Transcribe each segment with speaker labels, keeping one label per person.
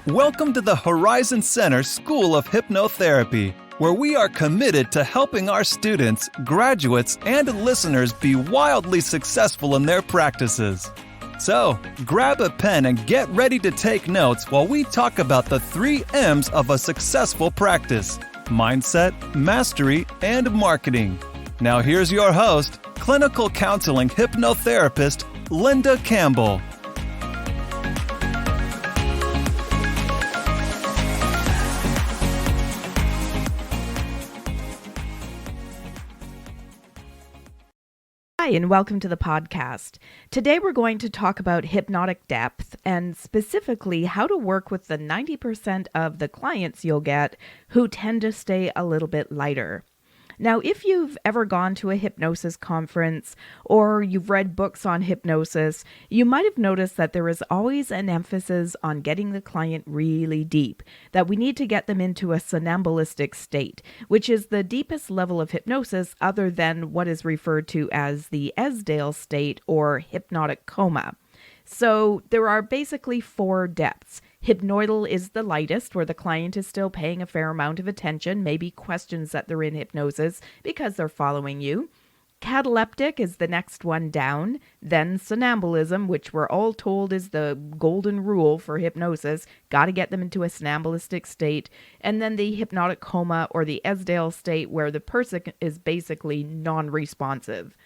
Speaker 1: Welcome to the Horizon Center School of Hypnotherapy, where we are committed to helping our students, graduates, and listeners be wildly successful in their practices. So, grab a pen and get ready to take notes while we talk about the 3 M's of a successful practice: mindset, mastery, and marketing. Now here's your host, clinical counseling hypnotherapist, Linda Campbell.
Speaker 2: Hi, and welcome to the podcast. Today we're going to talk about hypnotic depth and specifically how to work with the 90% of the clients you'll get who tend to stay a little bit lighter. Now, if you've ever gone to a hypnosis conference or you've read books on hypnosis, you might have noticed that there is always an emphasis on getting the client really deep, that we need to get them into a somnambulistic state, which is the deepest level of hypnosis other than what is referred to as the Esdale state or hypnotic coma. So there are basically 4 depths. Hypnoidal is the lightest, where the client is still paying a fair amount of attention, maybe questions that they're in hypnosis because they're following you. Cataleptic is the next one down. Then somnambulism, which we're all told is the golden rule for hypnosis. Got to get them into a somnambulistic state. And then the hypnotic coma or the Esdale state, where the person is basically non-responsive.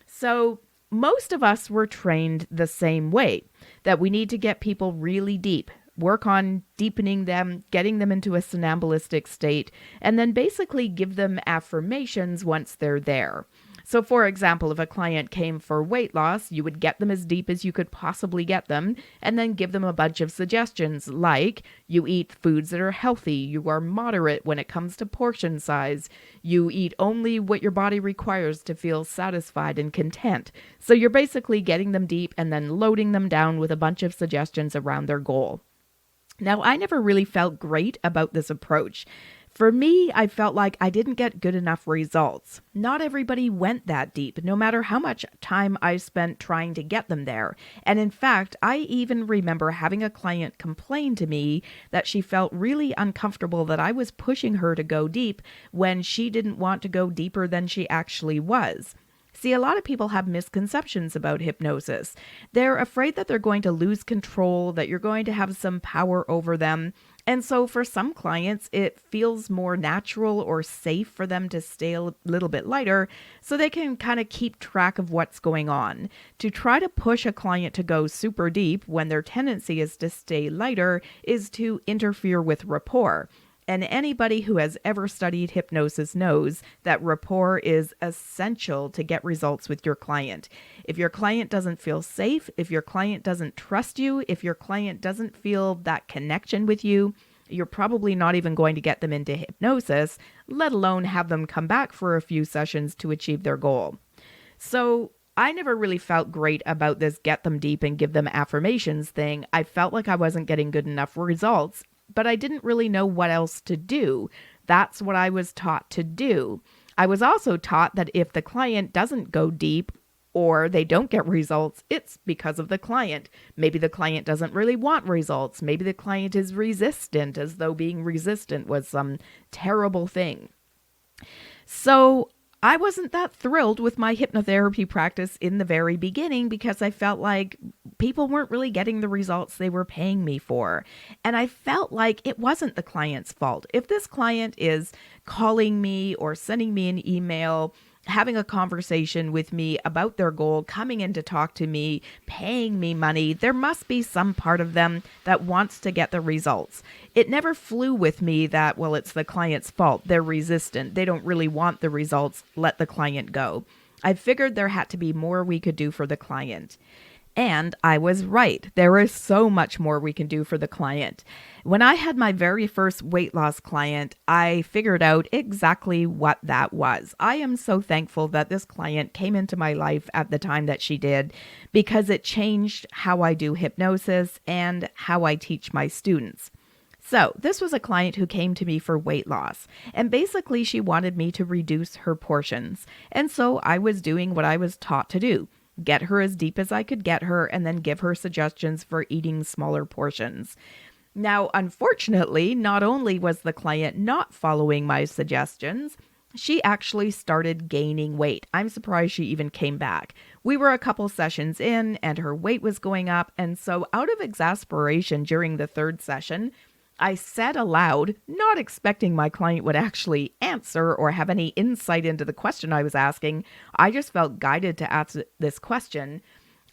Speaker 2: So most of us were trained the same way, that we need to get people really deep, work on deepening them, getting them into a somnambulistic state, and then basically give them affirmations once they're there. So for example, if a client came for weight loss, you would get them as deep as you could possibly get them, and then give them a bunch of suggestions like, you eat foods that are healthy, you are moderate when it comes to portion size, you eat only what your body requires to feel satisfied and content. So you're basically getting them deep and then loading them down with a bunch of suggestions around their goal. Now, I never really felt great about this approach. For me, I felt like I didn't get good enough results. Not everybody went that deep, no matter how much time I spent trying to get them there. And in fact, I even remember having a client complain to me that she felt really uncomfortable that I was pushing her to go deep when she didn't want to go deeper than she actually was. See, a lot of people have misconceptions about hypnosis. They're afraid that they're going to lose control, that you're going to have some power over them. And so for some clients, it feels more natural or safe for them to stay a little bit lighter so they can kind of keep track of what's going on. To try to push a client to go super deep when their tendency is to stay lighter is to interfere with rapport. And anybody who has ever studied hypnosis knows that rapport is essential to get results with your client. If your client doesn't feel safe, if your client doesn't trust you, if your client doesn't feel that connection with you, you're probably not even going to get them into hypnosis, let alone have them come back for a few sessions to achieve their goal. So I never really felt great about this get them deep and give them affirmations thing. I felt like I wasn't getting good enough results, but I didn't really know what else to do. That's what I was taught to do. I was also taught that if the client doesn't go deep or they don't get results, it's because of the client. Maybe the client doesn't really want results. Maybe the client is resistant, as though being resistant was some terrible thing. So I wasn't that thrilled with my hypnotherapy practice in the very beginning because I felt like people weren't really getting the results they were paying me for. And I felt like it wasn't the client's fault. If this client is calling me or sending me an email, having a conversation with me about their goal, coming in to talk to me, paying me money, there must be some part of them that wants to get the results. It never flew with me that, well, it's the client's fault. They're resistant. They don't really want the results. Let the client go. I figured there had to be more we could do for the client. And I was right. There is so much more we can do for the client. When I had my very first weight loss client, I figured out exactly what that was. I am so thankful that this client came into my life at the time that she did, because it changed how I do hypnosis and how I teach my students. So this was a client who came to me for weight loss, and basically she wanted me to reduce her portions. And so I was doing what I was taught to do. Get her as deep as I could get her and then give her suggestions for eating smaller portions. Now, unfortunately, not only was the client not following my suggestions, she actually started gaining weight. I'm surprised she even came back. We were a couple sessions in and her weight was going up. And so, out of exasperation during the third session, I said aloud, not expecting my client would actually answer or have any insight into the question I was asking. I just felt guided to ask this question.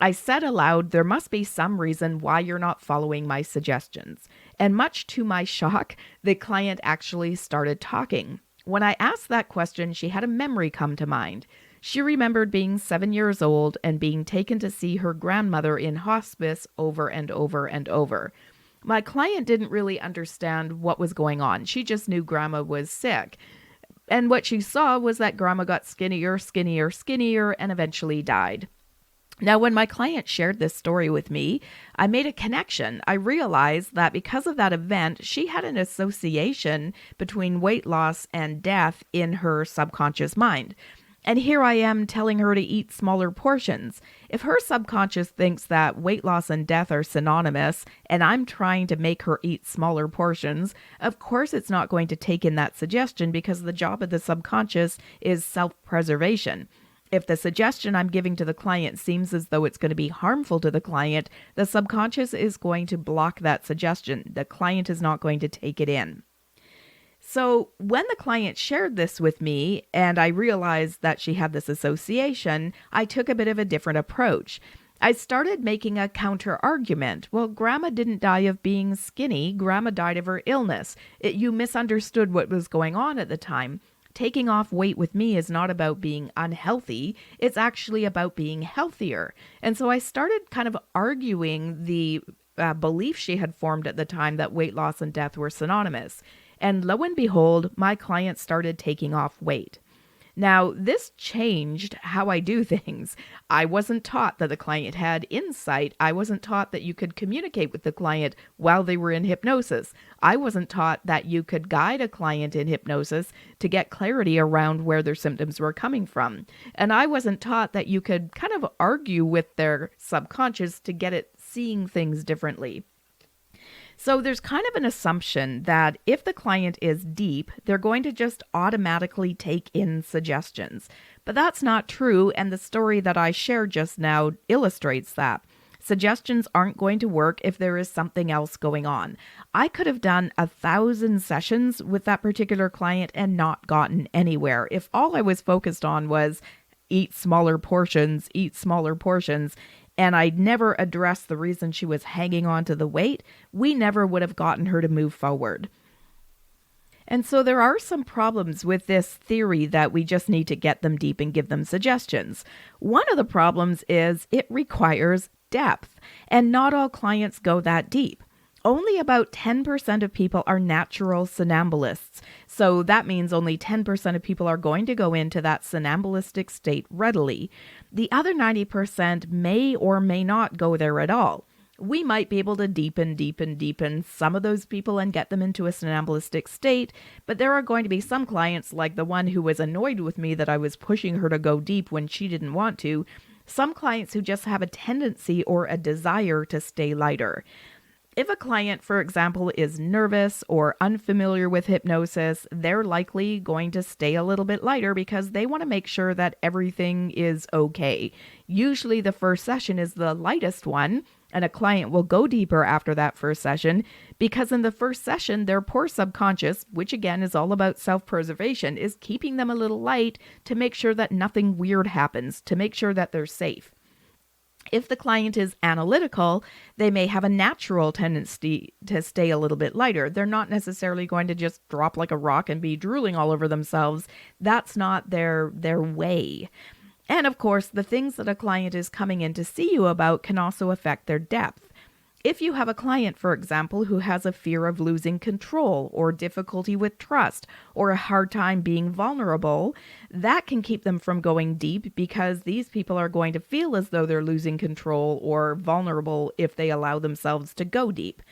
Speaker 2: I said aloud, there must be some reason why you're not following my suggestions. And much to my shock, the client actually started talking. When I asked that question, she had a memory come to mind. She remembered being 7 years old and being taken to see her grandmother in hospice over and over and over. My client didn't really understand what was going on. She just knew grandma was sick. And what she saw was that grandma got skinnier, skinnier, skinnier, and eventually died. Now, when my client shared this story with me, I made a connection. I realized that because of that event, she had an association between weight loss and death in her subconscious mind. And here I am telling her to eat smaller portions. If her subconscious thinks that weight loss and death are synonymous, and I'm trying to make her eat smaller portions, of course it's not going to take in that suggestion because the job of the subconscious is self-preservation. If the suggestion I'm giving to the client seems as though it's going to be harmful to the client, the subconscious is going to block that suggestion. The client is not going to take it in. So when the client shared this with me and I realized that she had this association, I took a bit of a different approach. I started making a counter argument. Well, grandma didn't die of being skinny. Grandma died of her illness. You misunderstood what was going on at the time. Taking off weight with me is not about being unhealthy. It's actually about being healthier. And so I started kind of arguing the belief she had formed at the time that weight loss and death were synonymous. And lo and behold, my client started taking off weight. Now, this changed how I do things. I wasn't taught that the client had insight. I wasn't taught that you could communicate with the client while they were in hypnosis. I wasn't taught that you could guide a client in hypnosis to get clarity around where their symptoms were coming from. And I wasn't taught that you could kind of argue with their subconscious to get it seeing things differently. So there's kind of an assumption that if the client is deep, they're going to just automatically take in suggestions. But that's not true, and the story that I shared just now illustrates that. Suggestions aren't going to work if there is something else going on. I could have done 1,000 sessions with that particular client and not gotten anywhere if all I was focused on was eat smaller portions, and I'd never addressed the reason she was hanging on to the weight, we never would have gotten her to move forward. And so there are some problems with this theory that we just need to get them deep and give them suggestions. One of the problems is it requires depth, and not all clients go that deep. Only about 10% of people are natural somnambulists. So that means only 10% of people are going to go into that somnambulistic state readily. The other 90% may or may not go there at all. We might be able to deepen some of those people and get them into a somnambulistic state, but there are going to be some clients, like the one who was annoyed with me that I was pushing her to go deep when she didn't want to, some clients who just have a tendency or a desire to stay lighter. If a client, for example, is nervous or unfamiliar with hypnosis, they're likely going to stay a little bit lighter because they want to make sure that everything is okay. Usually the first session is the lightest one, and a client will go deeper after that first session because in the first session, their poor subconscious, which again is all about self-preservation, is keeping them a little light to make sure that nothing weird happens, to make sure that they're safe. If the client is analytical, they may have a natural tendency to stay a little bit lighter. They're not necessarily going to just drop like a rock and be drooling all over themselves. That's not their way. And of course, the things that a client is coming in to see you about can also affect their depth. If you have a client, for example, who has a fear of losing control or difficulty with trust or a hard time being vulnerable, that can keep them from going deep because these people are going to feel as though they're losing control or vulnerable if they allow themselves to go deep.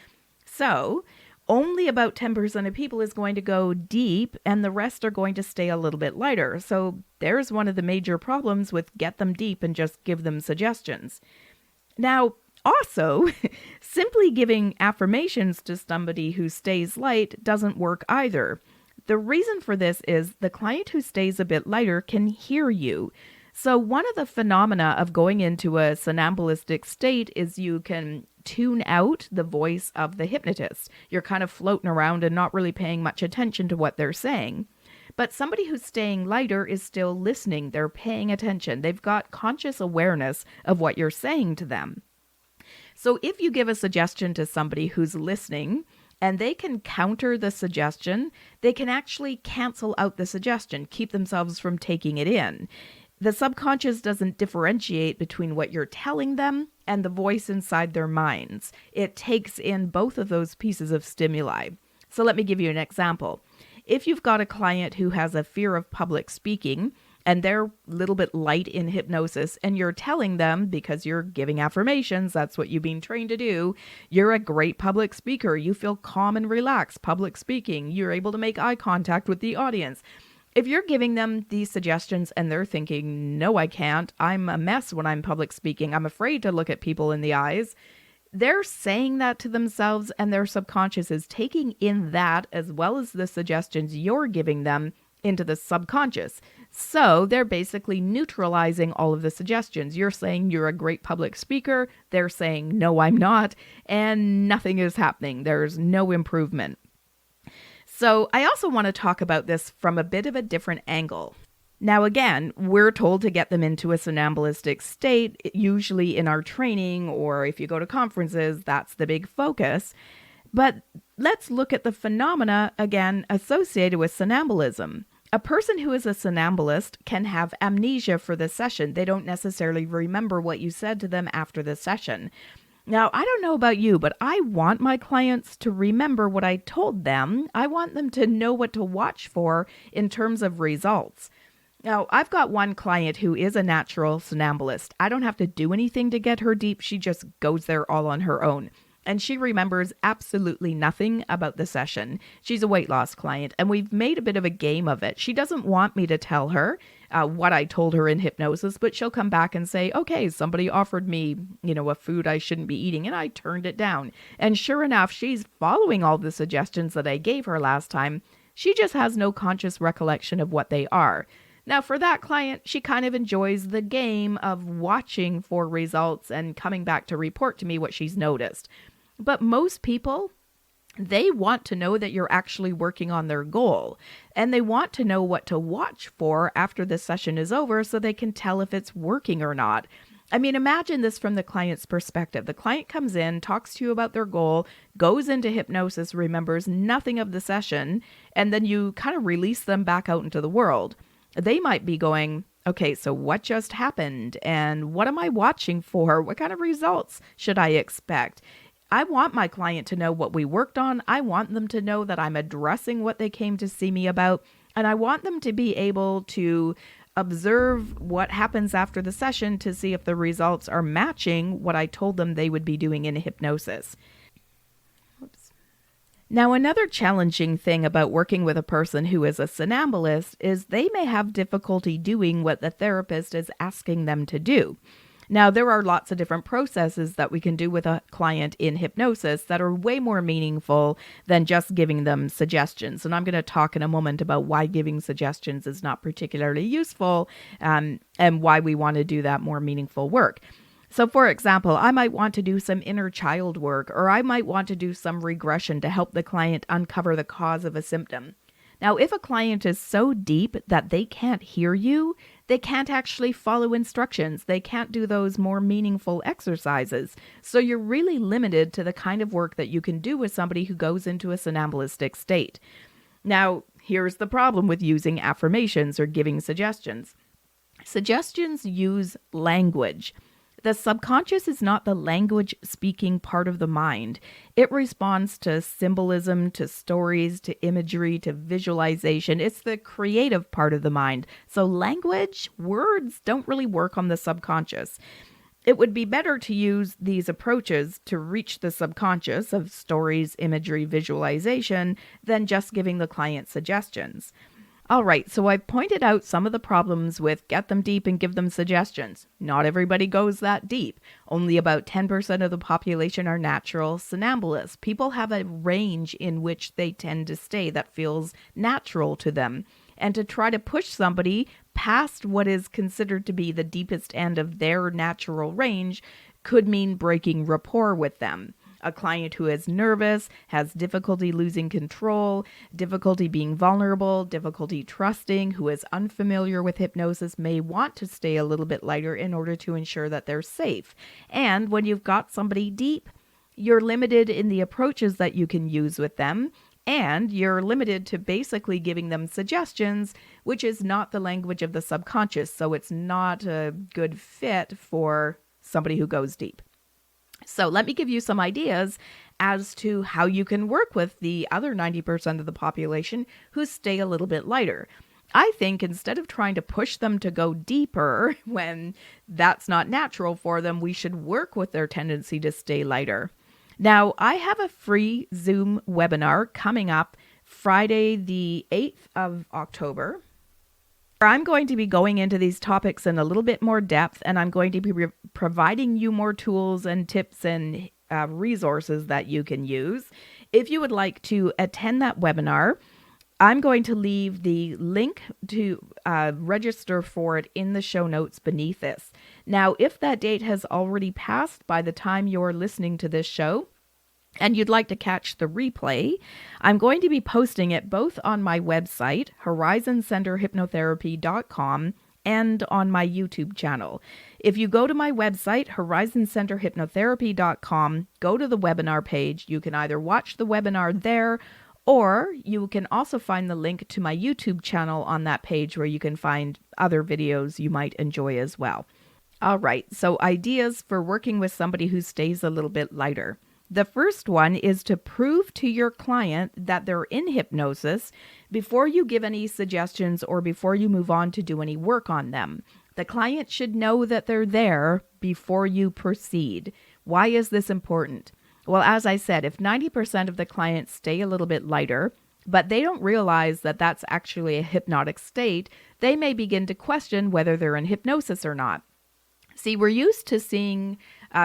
Speaker 2: So, only about 10% of people is going to go deep and the rest are going to stay a little bit lighter. So, there's one of the major problems with get them deep and just give them suggestions. Now, Also, simply giving affirmations to somebody who stays light doesn't work either. The reason for this is the client who stays a bit lighter can hear you. So one of the phenomena of going into a somnambulistic state is you can tune out the voice of the hypnotist. You're kind of floating around and not really paying much attention to what they're saying. But somebody who's staying lighter is still listening. They're paying attention. They've got conscious awareness of what you're saying to them. So if you give a suggestion to somebody who's listening and they can counter the suggestion, they can actually cancel out the suggestion, keep themselves from taking it in. The subconscious doesn't differentiate between what you're telling them and the voice inside their minds. It takes in both of those pieces of stimuli. So let me give you an example. If you've got a client who has a fear of public speaking and they're a little bit light in hypnosis and you're telling them, because you're giving affirmations, that's what you've been trained to do, you're a great public speaker, you feel calm and relaxed public speaking, you're able to make eye contact with the audience. If you're giving them these suggestions and they're thinking, no, I can't, I'm a mess when I'm public speaking, I'm afraid to look at people in the eyes, they're saying that to themselves and their subconscious is taking in that as well as the suggestions you're giving them into the subconscious. So they're basically neutralizing all of the suggestions. You're saying you're a great public speaker, they're saying, no, I'm not, and nothing is happening. There's no improvement. So I also want to talk about this from a bit of a different angle. Now, again, we're told to get them into a somnambulistic state, usually in our training, or if you go to conferences, that's the big focus. But let's look at the phenomena, again, associated with somnambulism. A person who is a somnambulist can have amnesia for the session. They don't necessarily remember what you said to them after the session. Now, I don't know about you, but I want my clients to remember what I told them. I want them to know what to watch for in terms of results. Now, I've got one client who is a natural somnambulist. I don't have to do anything to get her deep. She just goes there all on her own. And she remembers absolutely nothing about the session. She's a weight loss client, and we've made a bit of a game of it. She doesn't want me to tell her what I told her in hypnosis, but she'll come back and say, okay, somebody offered me, a food I shouldn't be eating, and I turned it down. And sure enough, she's following all the suggestions that I gave her last time. She just has no conscious recollection of what they are. Now, for that client, she kind of enjoys the game of watching for results and coming back to report to me what she's noticed. But most people, they want to know that you're actually working on their goal, and they want to know what to watch for after the session is over so they can tell if it's working or not. I mean, imagine this from the client's perspective. The client comes in, talks to you about their goal, goes into hypnosis, remembers nothing of the session, and then you kind of release them back out into the world. They might be going, okay, so what just happened? And what am I watching for? What kind of results should I expect? I want my client to know what we worked on. I want them to know that I'm addressing what they came to see me about. And I want them to be able to observe what happens after the session to see if the results are matching what I told them they would be doing in hypnosis. Now, another challenging thing about working with a person who is a somnambulist is they may have difficulty doing what the therapist is asking them to do. Now, there are lots of different processes that we can do with a client in hypnosis that are way more meaningful than just giving them suggestions. And I'm going to talk in a moment about why giving suggestions is not particularly useful and why we want to do that more meaningful work. So, for example, I might want to do some inner child work, or I might want to do some regression to help the client uncover the cause of a symptom. Now, if a client is so deep that they can't hear you, they can't actually follow instructions. They can't do those more meaningful exercises. So you're really limited to the kind of work that you can do with somebody who goes into a somnambulistic state. Now, here's the problem with using affirmations or giving suggestions. Suggestions use language. The subconscious is not the language-speaking part of the mind. It responds to symbolism, to stories, to imagery, to visualization. It's the creative part of the mind. So language, words don't really work on the subconscious. It would be better to use these approaches to reach the subconscious of stories, imagery, visualization than just giving the client suggestions. All right, so I've pointed out some of the problems with get them deep and give them suggestions. Not everybody goes that deep. Only about 10% of the population are natural somnambulists. People have a range in which they tend to stay that feels natural to them. And to try to push somebody past what is considered to be the deepest end of their natural range could mean breaking rapport with them. A client who is nervous, has difficulty losing control, difficulty being vulnerable, difficulty trusting, who is unfamiliar with hypnosis may want to stay a little bit lighter in order to ensure that they're safe. And when you've got somebody deep, you're limited in the approaches that you can use with them. And you're limited to basically giving them suggestions, which is not the language of the subconscious. So it's not a good fit for somebody who goes deep. So let me give you some ideas as to how you can work with the other 90% of the population who stay a little bit lighter. I think instead of trying to push them to go deeper when that's not natural for them, we should work with their tendency to stay lighter. Now, I have a free Zoom webinar coming up Friday, the 8th of October. I'm going to be going into these topics in a little bit more depth, and I'm going to be providing you more tools and tips and resources that you can use. If you would like to attend that webinar, I'm going to leave the link to register for it in the show notes beneath this. Now, if that date has already passed by the time you're listening to this show, and you'd like to catch the replay, I'm going to be posting it both on my website, horizoncenterhypnotherapy.com, and on my YouTube channel. If you go to my website, horizoncenterhypnotherapy.com, go to the webinar page. You can either watch the webinar there, or you can also find the link to my YouTube channel on that page where you can find other videos you might enjoy as well. All right, so ideas for working with somebody who stays a little bit lighter. The first one is to prove to your client that they're in hypnosis before you give any suggestions or before you move on to do any work on them. The client should know that they're there before you proceed. Why is this important? Well, as I said, if 90% of the clients stay a little bit lighter, but they don't realize that that's actually a hypnotic state, they may begin to question whether they're in hypnosis or not. See, we're used to seeing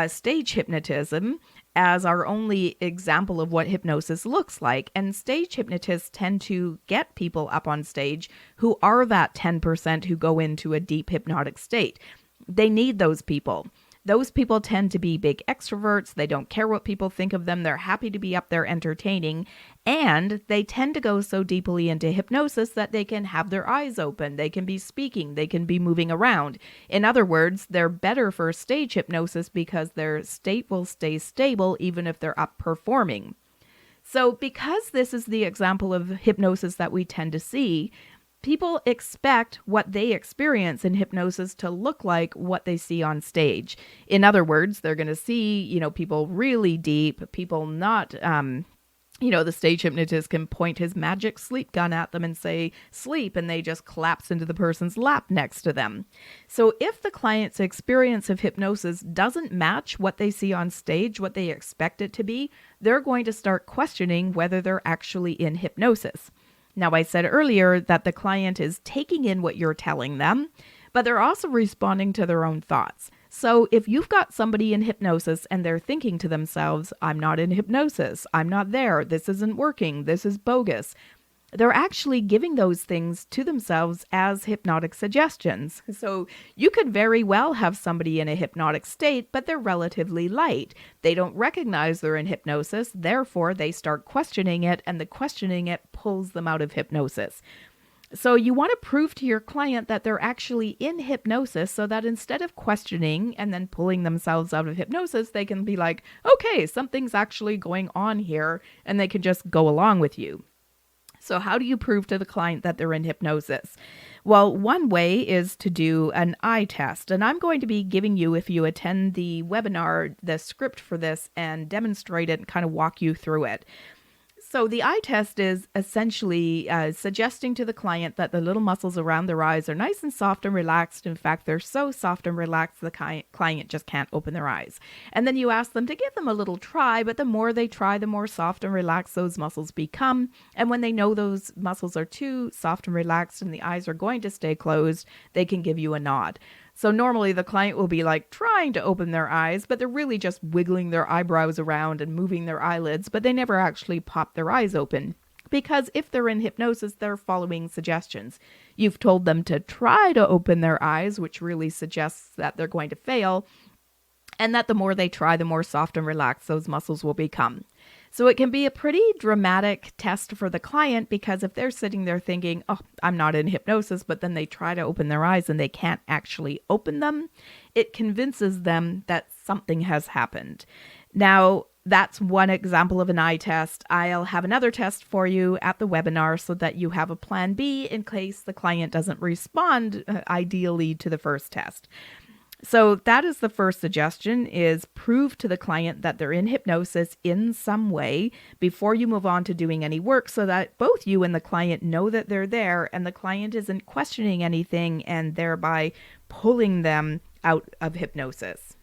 Speaker 2: stage hypnotism as our only example of what hypnosis looks like. And stage hypnotists tend to get people up on stage who are that 10% who go into a deep hypnotic state. They need those people. Those people tend to be big extroverts. They don't care what people think of them. They're happy to be up there entertaining. And they tend to go so deeply into hypnosis that they can have their eyes open. They can be speaking. They can be moving around. In other words, they're better for stage hypnosis because their state will stay stable even if they're up performing. So because this is the example of hypnosis that we tend to see, people expect what they experience in hypnosis to look like what they see on stage. In other words, they're going to see, people really deep, people not, the stage hypnotist can point his magic sleep gun at them and say, sleep, and they just collapse into the person's lap next to them. So if the client's experience of hypnosis doesn't match what they see on stage, what they expect it to be, they're going to start questioning whether they're actually in hypnosis. Now, I said earlier that the client is taking in what you're telling them, but they're also responding to their own thoughts. So if you've got somebody in hypnosis and they're thinking to themselves, I'm not in hypnosis, I'm not there, this isn't working, this is bogus, they're actually giving those things to themselves as hypnotic suggestions. So you could very well have somebody in a hypnotic state, but they're relatively light. They don't recognize they're in hypnosis, therefore they start questioning it, and the questioning it pulls them out of hypnosis. So you want to prove to your client that they're actually in hypnosis so that instead of questioning and then pulling themselves out of hypnosis, they can be like, okay, something's actually going on here, and they can just go along with you. So how do you prove to the client that they're in hypnosis? Well, one way is to do an eye test. And I'm going to be giving you, if you attend the webinar, the script for this and demonstrate it and kind of walk you through it. So the eye test is essentially suggesting to the client that the little muscles around their eyes are nice and soft and relaxed. In fact, they're so soft and relaxed the client just can't open their eyes. And then you ask them to give them a little try, but the more they try, the more soft and relaxed those muscles become. And when they know those muscles are too soft and relaxed and the eyes are going to stay closed, they can give you a nod. So normally the client will be like trying to open their eyes, but they're really just wiggling their eyebrows around and moving their eyelids, but they never actually pop their eyes open. Because if they're in hypnosis, they're following suggestions. You've told them to try to open their eyes, which really suggests that they're going to fail, and that the more they try, the more soft and relaxed those muscles will become. So it can be a pretty dramatic test for the client, because if they're sitting there thinking, oh, I'm not in hypnosis, but then they try to open their eyes and they can't actually open them, it convinces them that something has happened. Now, that's one example of an eye test. I'll have another test for you at the webinar so that you have a plan B in case the client doesn't respond ideally to the first test. So that is the first suggestion, is prove to the client that they're in hypnosis in some way before you move on to doing any work, so that both you and the client know that they're there and the client isn't questioning anything and thereby pulling them out of hypnosis.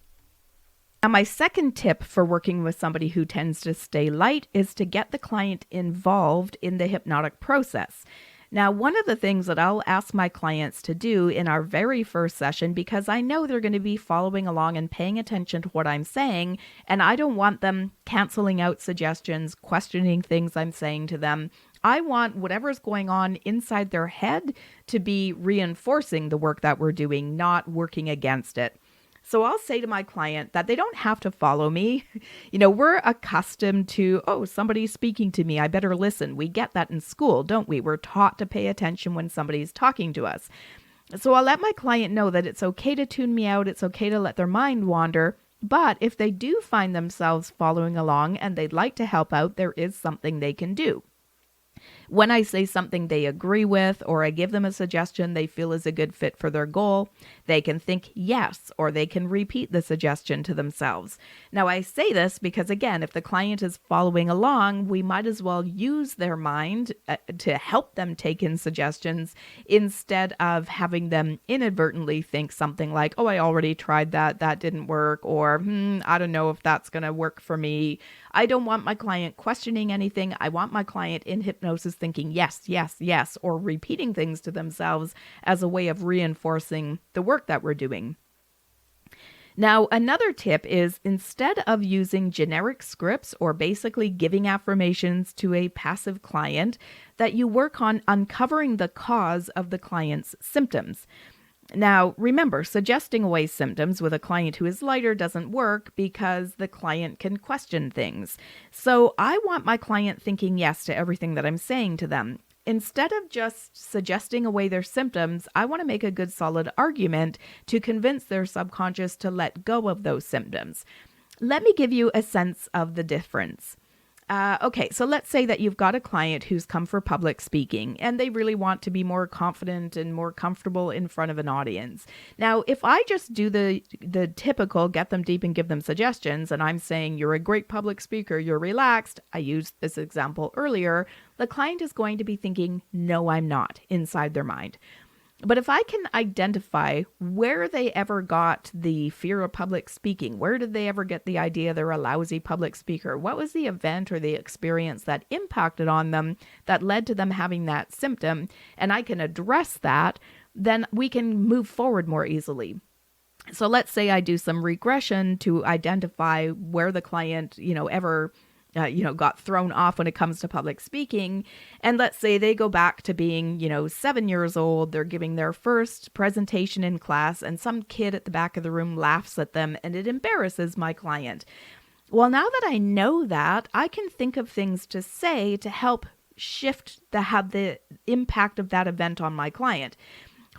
Speaker 2: Now, my second tip for working with somebody who tends to stay light is to get the client involved in the hypnotic process. Now, one of the things that I'll ask my clients to do in our very first session, because I know they're going to be following along and paying attention to what I'm saying, and I don't want them canceling out suggestions, questioning things I'm saying to them. I want whatever's going on inside their head to be reinforcing the work that we're doing, not working against it. So I'll say to my client that they don't have to follow me. We're accustomed to, oh, somebody's speaking to me, I better listen. We get that in school, don't we? We're taught to pay attention when somebody's talking to us. So I'll let my client know that it's okay to tune me out. It's okay to let their mind wander. But if they do find themselves following along and they'd like to help out, there is something they can do. When I say something they agree with, or I give them a suggestion they feel is a good fit for their goal, they can think yes, or they can repeat the suggestion to themselves. Now, I say this because, again, if the client is following along, we might as well use their mind to help them take in suggestions instead of having them inadvertently think something like, oh, I already tried that, that didn't work, or I don't know if that's going to work for me. I don't want my client questioning anything. I want my client in hypnosis thinking yes, yes, yes, or repeating things to themselves as a way of reinforcing the work that we're doing. Now, another tip is, instead of using generic scripts or basically giving affirmations to a passive client, that you work on uncovering the cause of the client's symptoms. Now, remember, suggesting away symptoms with a client who is lighter doesn't work because the client can question things. So I want my client thinking yes to everything that I'm saying to them. Instead of just suggesting away their symptoms, I want to make a good solid argument to convince their subconscious to let go of those symptoms. Let me give you a sense of the difference. Okay, so let's say that you've got a client who's come for public speaking and they really want to be more confident and more comfortable in front of an audience. Now, if I just do the typical get them deep and give them suggestions, and I'm saying you're a great public speaker, you're relaxed, I used this example earlier, the client is going to be thinking, no, I'm not, inside their mind. But if I can identify where they ever got the fear of public speaking, where did they ever get the idea they're a lousy public speaker? What was the event or the experience that impacted on them that led to them having that symptom? And I can address that, then we can move forward more easily. So let's say I do some regression to identify where the client, ever got thrown off when it comes to public speaking. And let's say they go back to being, 7 years old, they're giving their first presentation in class, and some kid at the back of the room laughs at them and it embarrasses my client. Well, now that I know that, I can think of things to say to help shift the impact of that event on my client.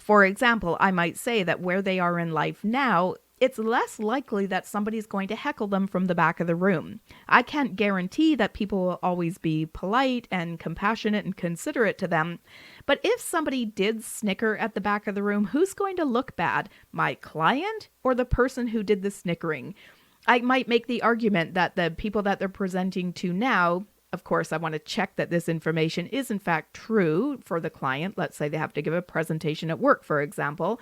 Speaker 2: For example, I might say that where they are in life now, it's less likely that somebody's going to heckle them from the back of the room. I can't guarantee that people will always be polite and compassionate and considerate to them. But if somebody did snicker at the back of the room, who's going to look bad? My client or the person who did the snickering? I might make the argument that the people that they're presenting to now Of course, I want to check that this information is in fact true for the client. Let's say they have to give a presentation at work, for example,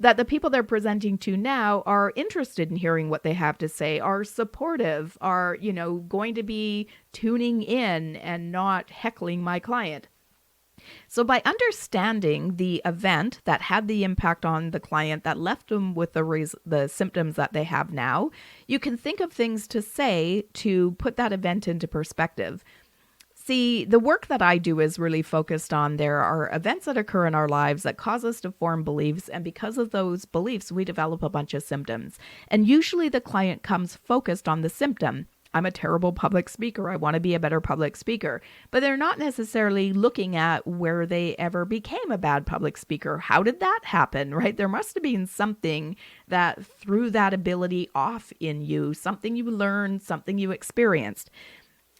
Speaker 2: that the people they're presenting to now are interested in hearing what they have to say, are supportive, are, going to be tuning in and not heckling my client. So by understanding the event that had the impact on the client that left them with the symptoms that they have now, you can think of things to say to put that event into perspective. See, the work that I do is really focused on there are events that occur in our lives that cause us to form beliefs, and because of those beliefs, we develop a bunch of symptoms. And usually the client comes focused on the symptom. I'm a terrible public speaker. I want to be a better public speaker. But they're not necessarily looking at where they ever became a bad public speaker. How did that happen, right? There must have been something that threw that ability off in you, something you learned, something you experienced.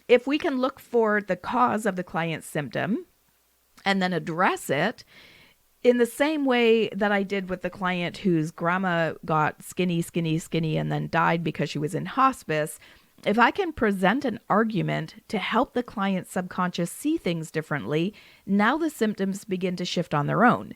Speaker 2: If we can look for the cause of the client's symptom and then address it in the same way that I did with the client whose grandma got skinny, and then died because she was in hospice, if I can present an argument to help the client's subconscious see things differently, now the symptoms begin to shift on their own.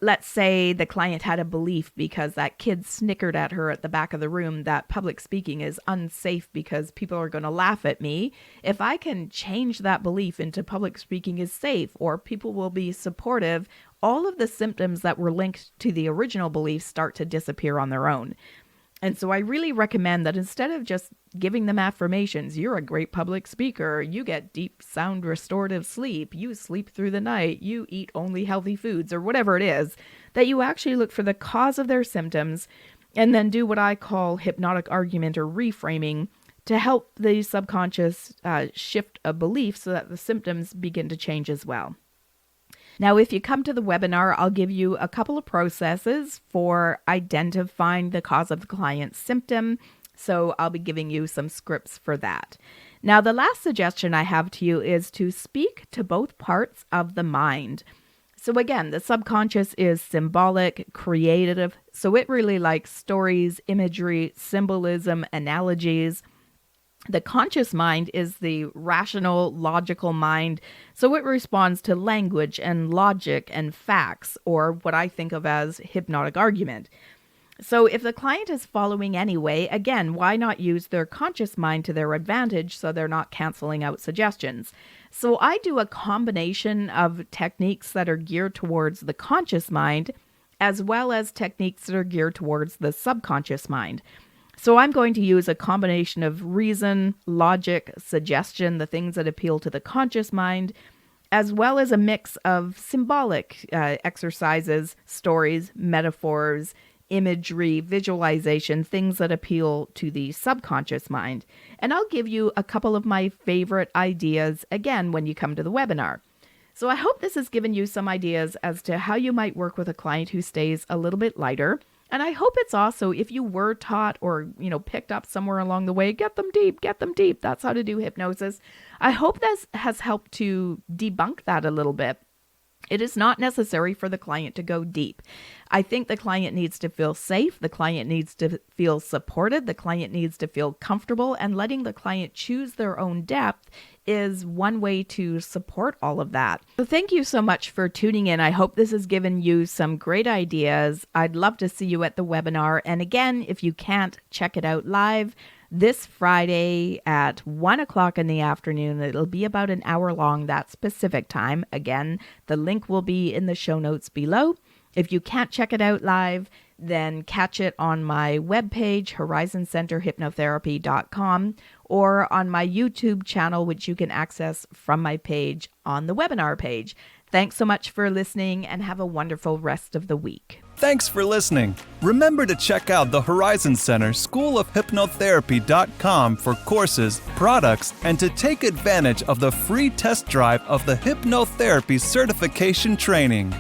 Speaker 2: Let's say the client had a belief because that kid snickered at her at the back of the room that public speaking is unsafe because people are going to laugh at me. If I can change that belief into public speaking is safe or people will be supportive, all of the symptoms that were linked to the original belief start to disappear on their own. And so I really recommend that instead of just giving them affirmations, you're a great public speaker, you get deep, sound, restorative sleep, you sleep through the night, you eat only healthy foods, or whatever it is, that you actually look for the cause of their symptoms and then do what I call hypnotic argument or reframing to help the subconscious shift a belief so that the symptoms begin to change as well. Now, if you come to the webinar, I'll give you a couple of processes for identifying the cause of the client's symptom. So I'll be giving you some scripts for that. Now, the last suggestion I have to you is to speak to both parts of the mind. So again, the subconscious is symbolic, creative. So it really likes stories, imagery, symbolism, analogies. The conscious mind is the rational, logical mind, so it responds to language and logic and facts, or what I think of as hypnotic argument. So if the client is following anyway, again, why not use their conscious mind to their advantage so they're not canceling out suggestions? So I do a combination of techniques that are geared towards the conscious mind, as well as techniques that are geared towards the subconscious mind. So I'm going to use a combination of reason, logic, suggestion, the things that appeal to the conscious mind, as well as a mix of symbolic exercises, stories, metaphors, imagery, visualization, things that appeal to the subconscious mind. And I'll give you a couple of my favorite ideas again when you come to the webinar. So I hope this has given you some ideas as to how you might work with a client who stays a little bit lighter. And I hope it's also, if you were taught or, picked up somewhere along the way, get them deep. That's how to do hypnosis. I hope this has helped to debunk that a little bit. It is not necessary for the client to go deep. I think the client needs to feel safe. The client needs to feel supported. The client needs to feel comfortable, and letting the client choose their own depth is one way to support all of that. So thank you so much for tuning in. I hope this has given you some great ideas. I'd love to see you at the webinar. And again, if you can't check it out live, this Friday at 1 o'clock in the afternoon. It'll be about an hour long, that specific time. Again, the link will be in the show notes below. If you can't check it out live, then catch it on my webpage, horizoncenterhypnotherapy.com, or on my YouTube channel, which you can access from my page on the webinar page. Thanks so much for listening, and have a wonderful rest of the week.
Speaker 1: Thanks for listening. Remember to check out the Horizon Center School of Hypnotherapy.com for courses, products, and to take advantage of the free test drive of the hypnotherapy certification training.